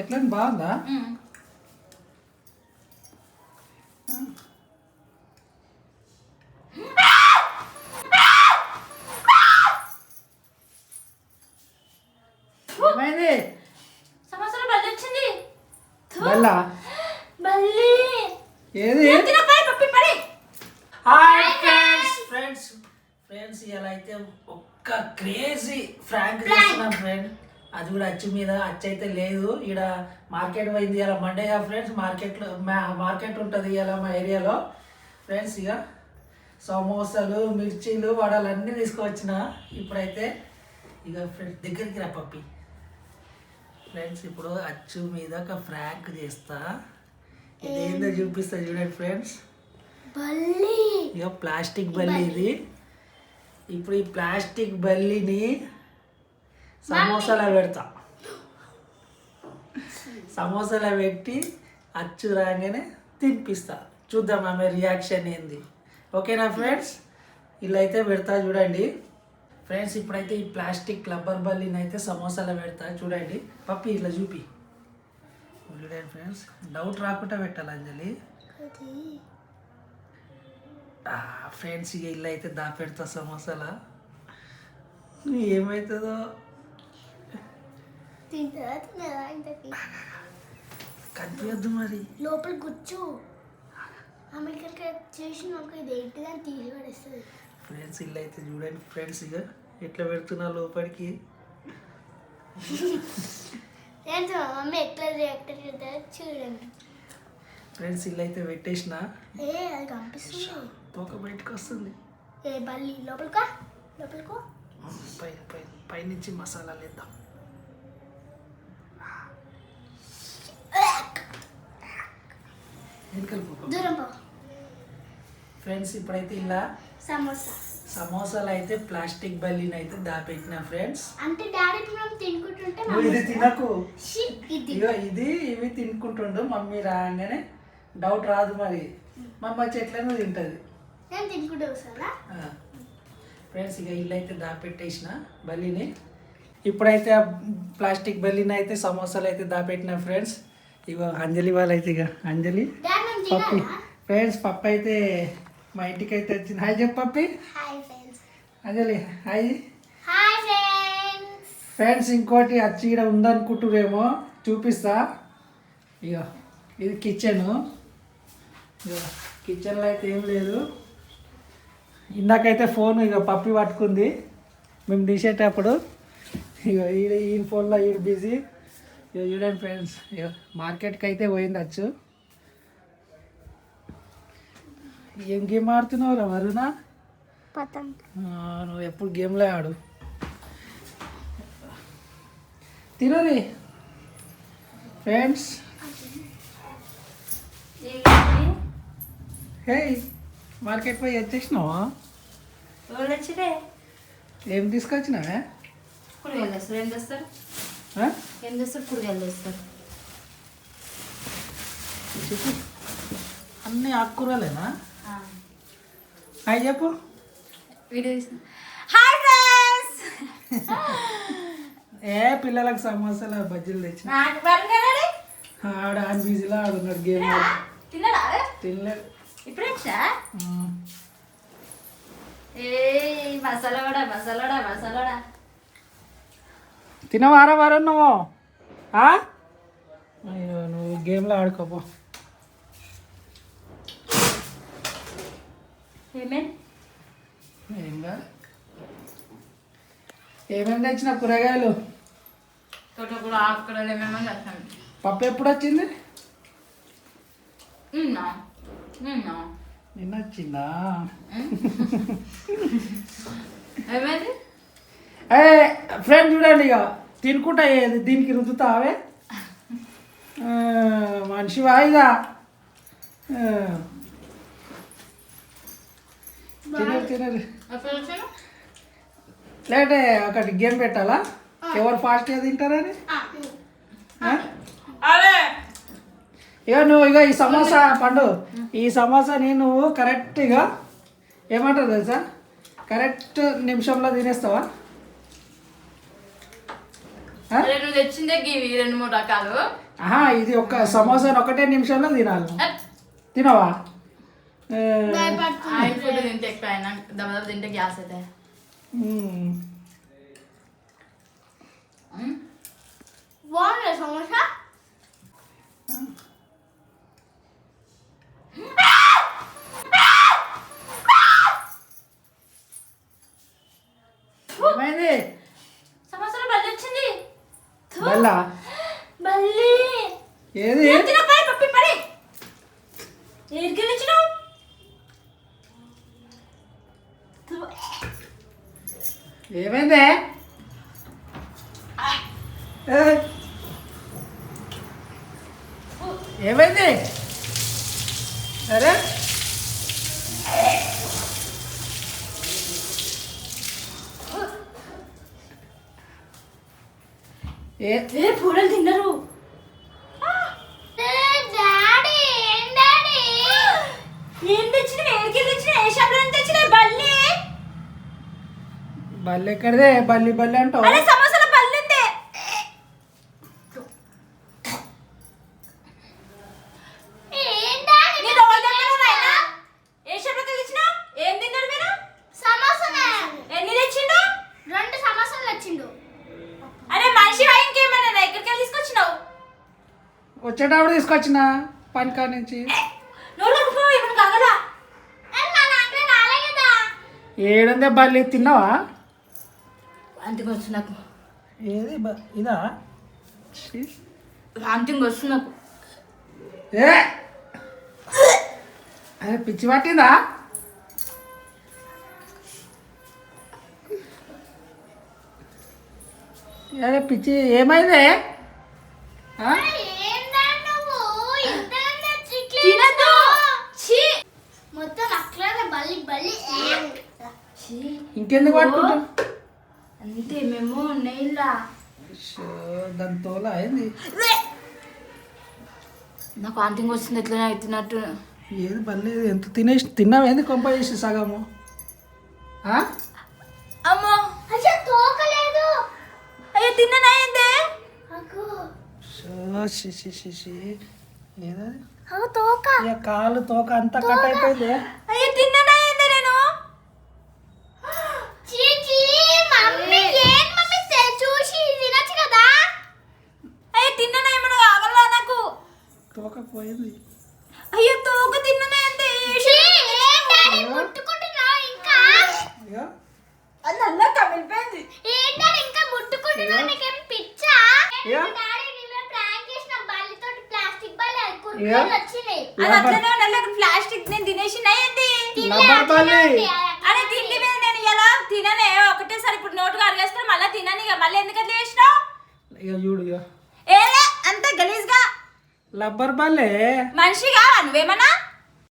ఎట్లా బాగుందా? ఏమైంది? సమోసాలో బల్లి వచ్చింది. బల్లా? బల్లి ఏది? హాయ్ ఫ్రెండ్స్ ఇలా అయితే ఒక్క క్రేజీ ఫ్రాంక్ చేస్తున్నాం ఫ్రెండ్. అది కూడా అచ్చు మీద అచ్చు అయితే లేదు. ఇక్కడ మార్కెట్ పోయింది ఇలా మండే ఫ్రెండ్స్. మార్కెట్ ఉంటుంది ఇలా మా ఏరియాలో ఫ్రెండ్స్. ఇక సమోసాలు మిర్చీలు వడలు అన్నీ తీసుకువచ్చిన. ఇప్పుడైతే ఇక ఫ్రెండ్స్ దగ్గరికి రా పప్పి. ఫ్రెండ్స్ ఇప్పుడు అచ్చు మీద ఒక ఫ్రాంక్ చేస్తా. ఇదేందో చూపిస్తా చూడండి ఫ్రెండ్స్. ఇక ప్లాస్టిక్ బల్లి ఇది. ఇప్పుడు ఈ ప్లాస్టిక్ బల్లిని సమోసాలో పెడతా. సమోసాలో పెట్టి అచ్చు రాగానే తినిపిస్తా. చూద్దాం ఆమె రియాక్షన్ ఏంది. ఓకేనా ఫ్రెండ్స్? ఇలా అయితే పెడతా చూడండి ఫ్రెండ్స్. ఇప్పుడైతే ఈ ప్లాస్టిక్ రబ్బర్ బల్లిని అయితే సమోసాలో పెడతా చూడండి. పప్పి ఇట్లా చూపి చూడండి ఫ్రెండ్స్. డౌట్ రాకుండా పెట్టాలి అంజలి. ఫ్రెండ్స్ ఇక ఇల్లు అయితే దాపెడతా సమోసాలా. ఏమవుతుందో కనిపించద్దు మరి. లోపల కూర్చో అమెరికా చేసినాక ఇది ఏంటిదని తీసి పడేస్తుంది. ఫ్రెండ్స్ ఇల్లు అయితే చూడండి ఫ్రెండ్స్. ఇక ఎట్లా పెడుతున్నా లోపలికి. మమ్మీ ఎట్లా రియాక్ట్ చూడండి ఫ్రెండ్స్. ఇల్లు అయితే పెట్టేసిన. అది కనిపిస్తుంది. తోక బయటకు వస్తుంది. ఏ బల్లి లోపలికో పైన పైన పైనుంచి మసాలా వేద్దాం. దూరం పో ఫ్రెండ్స్. ఇప్పుడైతే ఇలా సమోసాలు అయితే ప్లాస్టిక్ బల్లిని అయితే దాపెట్టిన ఫ్రెండ్స్. అంటే డాడీ మనం తినుకుంటుంటే ఇది తినకు. ఇవి తినుకుంటుండు. మమ్మీ రాగానే డౌట్ రాదు మరి. మమ్మ చెట్లను తింటది. ఫ్రెండ్స్ ఇక ఇల్లు అయితే దాపెట్టేసిన బల్లిని. ఇప్పుడైతే ప్లాస్టిక్ బల్లిని అయితే సమోసాలు అయితే దాపెట్టిన ఫ్రెండ్స్. ఇక అంజలి వాళ్ళు అయితే ఇక అంజలి పప్పి ఫ్రెండ్స్. పప్పు అయితే మా ఇంటికి అయితే వచ్చింది. హాయ్ చెప్పు పప్పి. అంజలి హాయ్ ఫ్రెండ్స్. ఇంకోటి వచ్చి ఇక్కడ ఉందనుకుంటురేమో చూపిస్తా. ఇక ఇది కిచెను. కిచెన్లో అయితే ఏం లేదు. ఇందాకైతే ఫోన్ ఇక పప్పి పట్టుకుంది మేము తీసేటప్పుడు. ఇక ఈ ఫోన్లో బిజీ. ఇక చూడండి ఫ్రెండ్స్. ఇక మార్కెట్కి అయితే పోయింది వచ్చు. ఏం గేమ్ ఆడుతున్నావు రా వరుణ? నువ్వు ఎప్పుడు గేమ్లో ఆడు. తినది ఫ్రెండ్స్. హే మార్కెట్ పోయి వచ్చేసినావా? ఏం తీసుకొచ్చినావే? కూరగాయలు తెస్తారు. ఏం తెస్తారు? కూరగాయలు తెస్తారు. చెప్పు. అన్నీ ఆకుకూరలేనా? హాయ్ చెప్పు. Hi friends. పిల్లలకు సమోసాలు బజ్జీలు తెచ్చిన. ఆడ బిజీలో ఆడున్నాడు గేమ్. తినలేదు. ఇప్పుడు మసాలా తినవారా వారం నువ్వు? నువ్వు గేమ్లో ఆడుకోపో. ఏమేమి తెచ్చిన కూరగాయలు? పప్పు ఎప్పుడు వచ్చింది? నిన్న వచ్చిందా? ఫ్రెండ్ చూడండి ఇక తినుకుంటా దీనికి రుద్దుతావే మనిషి వాయిదా. తినరు లేటే ఒకటి గేమ్ పెట్టాలా ఎవరు ఫాస్ట్గా తింటారని. ఇక నువ్వు ఇక ఈ సమోసా పండు ఈ సమోసాని నువ్వు కరెక్ట్గా ఏమంటారు తెలుసా కరెక్ట్ నిమిషంలో తినేస్తావా? నువ్వు తెచ్చిందే గివి 2-3 రకాలు. ఇది ఒక సమోసాని ఒకటే నిమిషంలో తినాలి. తినవా? ఆయిల్ ఫుడ్ తింటే ఎక్కువ అయినా దెబ్బ తింటే గ్యాస్ అయితే. బాగుంది సమోసా. ఏమైంది? సమోసాలో బల్లి వచ్చింది. బల్లా? బల్లి ఏది? ఏమైంది? ఏమైంది? అరే పూడలు తిన్నారు. ఏం తెచ్చిన? ఏడికి తెచ్చిన? ఏ షాప్ నుంచి తెచ్చిన బల్లి? బల్లి ఎక్కడిదే? బల్లి బల్లి అంటావు? అరే సమోసాల బల్లి ఉంది. ఏ షాప్ నుంచి తెచ్చిన? ఏం తిన్నారు మీరు? సమోసా. ఎన్ని తెచ్చిండు? 2 సమోసాలు తెచ్చిండు. అరే మనిషి ఇంకేమన్నా ఎక్కడికి వెళ్ళి తీసుకొచ్చినావు? వచ్చేటప్పుడు తీసుకొచ్చిన పనికా నుంచి. ఏడుందే బల్లి? తిన్నావా? వాంతింగ్ వస్తుంది నాకు. ఏది ఇదా? వాంతింగ్ వస్తుంది నాకు. అరే పిచ్చి పట్టిందా? అరే పిచ్చి ఏమైంది? మొత్తం అట్లనే బల్లి బల్లి. ఇంకెందుకు పట్టుకుంటా? అంతే మేము నెయిల్లా దాని తోల అయింది. నాకు వాంతింగ్ వస్తుంది. ఎట్లా అవుతున్నట్టు. ఏది బల్లి? ఎంత తిన్నావు? ఏంది కొంప చేసి సగము? అమ్మో అయ్యో తోకలేదు. అయ్యో తిన్నా ఏందే? తోక కాలు తోక అంతా కట్ అయిపోయింది. అయ్యో తిన్నా ఏందే నేను? చూసి తినచ్చు కదా. అయ్యో తిన్నా ఏమన్నా కావాలా నాకు? తోక పోయింది. అయ్యో తోక తిన్నా ఏందే? ముట్టుకుంటున్నావు ఇంకా? అది అలా కమిలిపోయింది. ఏంటంటే ఇంకా ముట్టుకుంటున్నావు? నీకేం పిచ్చా? డాడీ నువ్వే ప్రాంక్ చేసిన బల్లితో ప్లాస్టిక్ బల్లి కుర్కురేలు వచ్చినాయి. అది అట్లనే నల్ల ప్లాస్టిక్ నేను తినేసినా ఏంది? అరే తిండి మీద నేను ఎలా తిననే ఒకటేసారి ఇప్పుడు నోటుగా అడిగేస్తే మళ్ళీ తినని మళ్ళీ ఎందుకు అట్లా చేసినావు? చూడు ఏలే అంత గలీజ్గా లబ్బర్ బల్లే. మనిషి కావా నువ్వేమన్నా?